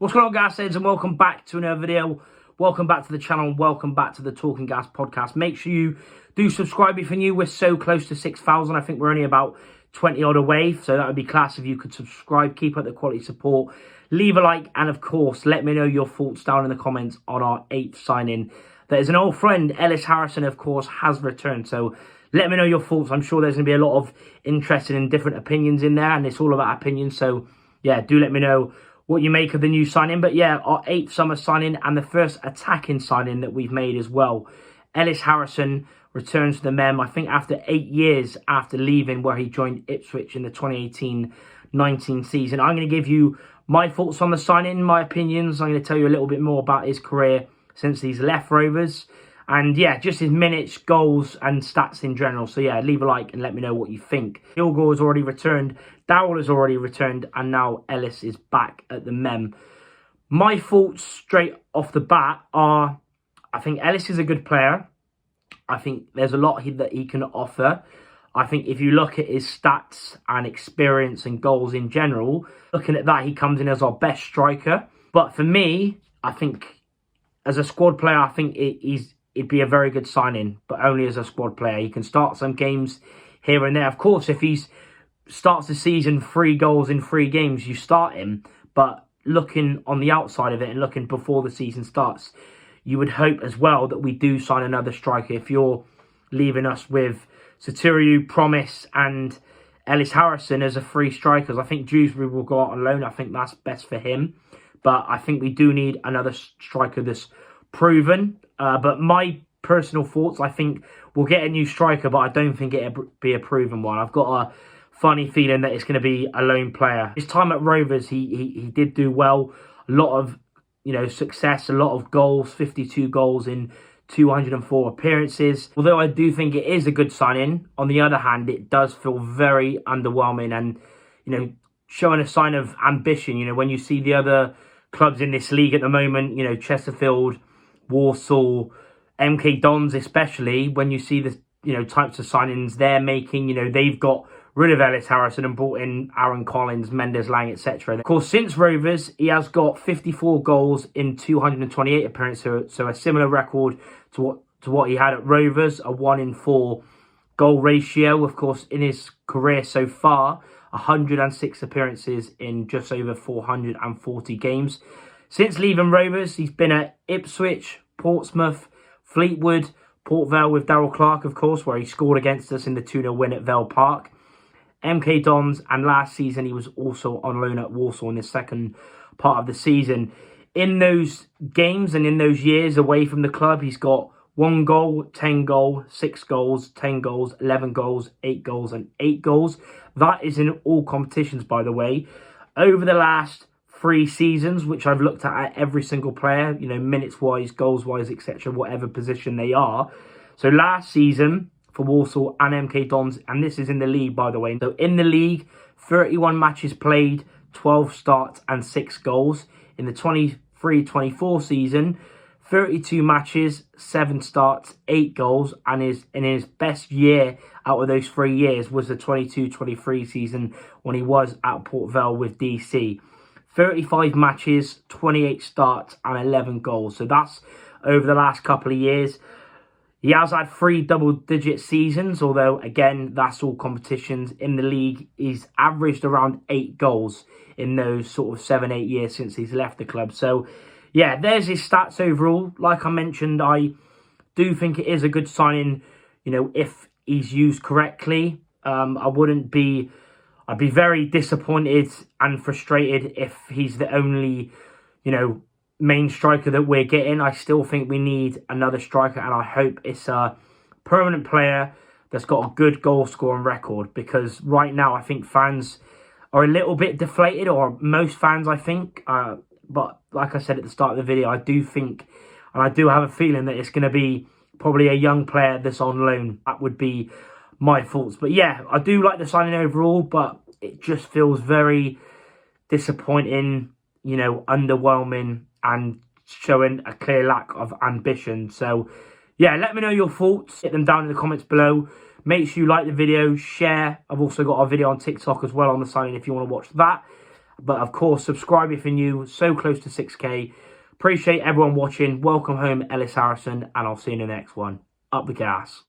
What's going on, gas heads, and welcome back to another video. Welcome back to the channel and welcome back to the Talking Gas podcast. Make sure you do subscribe if you're new. We're so close to 6,000. I think we're only about 20 odd away, so that would be class if you could subscribe. Keep up the quality support, leave a like, and of course let me know your thoughts down in the comments on our 8th signing. There is an old friend, Ellis Harrison, of course, has returned, so let me know your thoughts. I'm sure there's going to be a lot of interest and different opinions in there, and it's all about opinions, so yeah, do let me know what you make of the new signing. But yeah, our 8th summer signing and the first attacking signing that we've made as well. Ellis Harrison returns to the Mem, I think after 8 years after leaving where he joined Ipswich in the 2018-19 season. I'm going to give you my thoughts on the signing, my opinions. I'm going to tell you a little bit more about his career since he's left Rovers. And yeah, just his minutes, goals and stats in general. So yeah, leave a like and let me know what you think. Ilgor has already returned, Dowell has already returned, and now Ellis is back at the Mem. My thoughts straight off the bat are, I think Ellis is a good player. I think there's a lot that he can offer. I think if you look at his stats and experience and goals in general, looking at that, he comes in as our best striker. But for me, I think as a squad player, I think it'd be a very good signing, but only as a squad player. He can start some games here and there. Of course, if he starts the season 3 goals in 3 games, you start him. But looking on the outside of it and looking before the season starts, you would hope as well that we do sign another striker. If you're leaving us with Saturiu, Promise and Ellis Harrison as a 3 strikers, I think Dewsbury will go out on loan. I think that's best for him. But I think we do need another striker that's proven. But my personal thoughts, I think we'll get a new striker, but I don't think it'll be a proven one. I've got a funny feeling that it's going to be a lone player. His time at Rovers, he did do well. A lot of success, a lot of goals, 52 goals in 204 appearances. Although I do think it is a good signing, on the other hand, it does feel very underwhelming and, showing a sign of ambition. When you see the other clubs in this league at the moment, Chesterfield, Walsall, MK Dons especially, when you see the types of signings they're making, they've got rid of Ellis Harrison and brought in Aaron Collins, Mendes Lang, etc. Of course, since Rovers, he has got 54 goals in 228 appearances, so a similar record to what he had at Rovers, a 1 in 4 goal ratio. Of course, in his career so far, 106 appearances in just over 440 games. Since leaving Rovers, he's been at Ipswich, Portsmouth, Fleetwood, Port Vale with Darrell Clark, of course, where he scored against us in the 2-0 win at Vale Park, MK Dons, and last season he was also on loan at Walsall in the second part of the season. In those games and in those years away from the club, he's got 1 goal, 10 goals, 6 goals, 10 goals, 11 goals, 8 goals, and 8 goals. That is in all competitions, by the way. Over the last 3 seasons, which I've looked at every single player, minutes-wise, goals-wise, etc., whatever position they are. So last season for Walsall and MK Dons, and this is in the league, by the way. So in the league, 31 matches played, 12 starts and 6 goals. In the 23-24 season, 32 matches, 7 starts, 8 goals, and in his best year out of those 3 years was the 22-23 season when he was at Port Vale with DC. 35 matches, 28 starts, and 11 goals. So that's over the last couple of years. He has had 3 double-digit seasons, although, again, that's all competitions. In the league, he's averaged around 8 goals in those sort of 7-8 years since he's left the club. So, yeah, there's his stats overall. Like I mentioned, I do think it is a good signing, if he's used correctly. I'd be very disappointed and frustrated if he's the only, main striker that we're getting. I still think we need another striker, and I hope it's a permanent player that's got a good goal scoring record, because right now I think fans are a little bit deflated, or most fans, I think. But like I said at the start of the video, I do think, and I do have a feeling that it's going to be probably a young player that's on loan. That would be my thoughts. But yeah, I do like the signing overall, but it just feels very disappointing, underwhelming, and showing a clear lack of ambition. So yeah, let me know your thoughts. Hit them down in the comments below. Make sure you like the video, share. I've also got a video on TikTok as well on the signing if you want to watch that. But of course, subscribe if you're new. So close to 6k. Appreciate everyone watching. Welcome home, Ellis Harrison, and I'll see you in the next one. Up the gas.